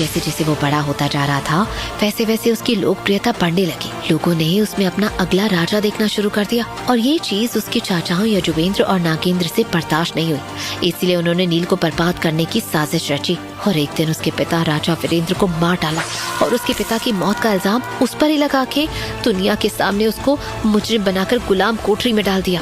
जैसे जैसे वो बड़ा होता जा रहा था वैसे वैसे उसकी लोकप्रियता बढ़ने लगी। लोगों ने उसमें अपना अगला राजा देखना शुरू कर दिया और ये चीज उसके चाचाओं यजुवेंद्र और नागेंद्र से बर्दाश्त नहीं हुई। इसलिए उन्होंने नील को बर्बाद करने की साजिश रची और एक दिन उसके पिता राजा वीरेंद्र को मार डाला और उसके पिता की मौत का इल्जाम उस पर ही लगा के दुनिया के सामने उसको मुजरिम बनाकर गुलाम कोठरी में डाल दिया।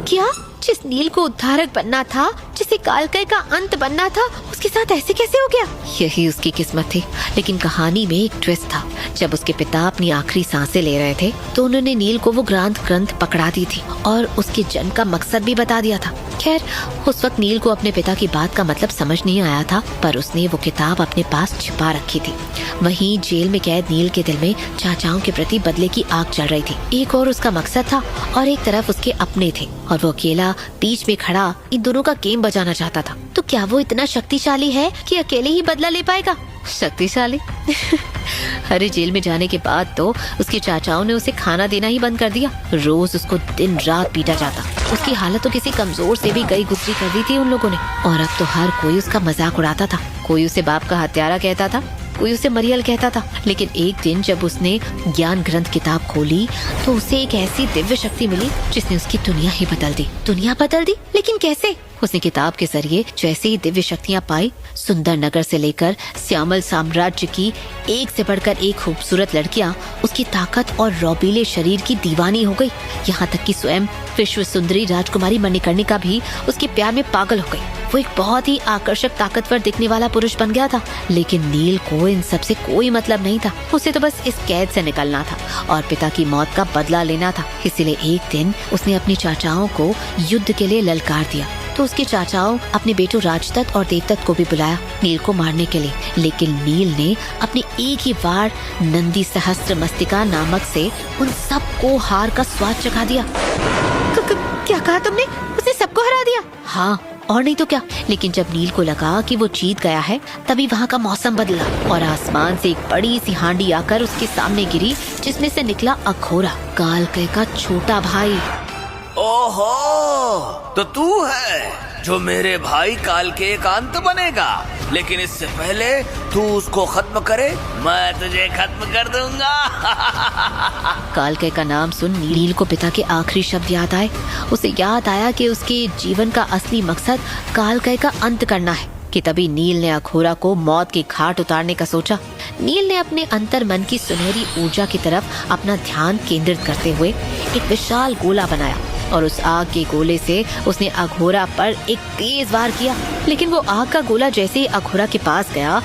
क्या जिस नील को उद्धारक बनना था, जिसे कालकय का अंत बनना था, उसके साथ ऐसे कैसे हो गया? यही उसकी किस्मत थी। लेकिन कहानी में एक ट्विस्ट था। जब उसके पिता अपनी आखिरी सांसें ले रहे थे तो उन्होंने नील को वो ग्रंथ पकड़ा दी थी और उसके जन्म का मकसद भी बता दिया था। खैर उस वक्त नील को अपने पिता की बात का मतलब समझ नहीं आया था, पर उसने वो किताब अपने पास छिपा रखी थी। वहीं जेल में कैद नील के दिल में चाचाओं के प्रति बदले की आग जल रही थी। एक और उसका मकसद था और एक तरफ उसके अपने थे और वो अकेला बीच में खड़ा इन दोनों का गेम बजाना चाहता था। तो क्या वो इतना शक्तिशाली है कि अकेले ही बदला ले पाएगा? शक्तिशाली? अरे जेल में जाने के बाद तो उसके चाचाओं ने उसे खाना देना ही बंद कर दिया। रोज उसको दिन रात पीटा जाता। उसकी हालत तो किसी कमजोर से भी गई गुजरी कर दी थी उन लोगों ने। और अब तो हर कोई उसका मजाक उड़ाता था। कोई उसे बाप का हत्यारा कहता था, कोई उसे मरियल कहता था। लेकिन एक दिन जब उसने ज्ञान ग्रंथ किताब खोली तो उसे एक ऐसी दिव्य शक्ति मिली जिसने उसकी दुनिया ही बदल दी। दुनिया बदल दी? लेकिन कैसे? उसने किताब के जरिए जैसे ही दिव्य शक्तियाँ पाई, सुंदर नगर से लेकर श्यामल साम्राज्य की एक से बढ़कर एक खूबसूरत लड़कियाँ उसकी ताकत और रौबीले शरीर की दीवानी हो गई। यहाँ तक कि स्वयं विश्व सुंदरी राजकुमारी मणिकर्णिका भी उसके प्यार में पागल हो गई। वो एक बहुत ही आकर्षक ताकतवर दिखने वाला पुरुष बन गया था। लेकिन नील को इन सब से कोई मतलब नहीं था। उसे तो बस इस कैद से निकलना था और पिता की मौत का बदला लेना था। इसीलिए एक दिन उसने अपने चाचाओं को युद्ध के लिए ललकार दिया। तो उसके चाचाओं अपने बेटों राजदत्त और देवदत्त को भी बुलाया नील को मारने के लिए। लेकिन नील ने अपने एक ही बार नंदी सहस्त्र मस्तिका नामक से उन सबको हार का स्वाद चखा दिया। क्या कहा तुमने? उसने सबको हरा दिया? हाँ, और नहीं तो क्या। लेकिन जब नील को लगा कि वो जीत गया है तभी वहाँ का मौसम बदला और आसमान से एक बड़ी सी हांडी आकर उसके सामने गिरी जिसमें से निकला अघोरा, कालकय का छोटा भाई। ओहो, तो तू है जो मेरे भाई कालकेय का अंत बनेगा। लेकिन इससे पहले तू उसको खत्म करे, मैं तुझे खत्म कर दूंगा। कालकय का नाम सुन नील को पिता के आखिरी शब्द याद आए। उसे याद आया कि उसके जीवन का असली मकसद कालकय का अंत करना है कि तभी नील ने अघोरा को मौत के घाट उतारने का सोचा। नील ने अपने अंतर मन की सुनहरी ऊर्जा की तरफ अपना ध्यान केंद्रित करते हुए एक विशाल गोला बनाया और उस आग के गोले से उसने अघोरा पर एक तेज वार किया। लेकिन वो आग का गोला जैसे ही अघोरा के पास गया,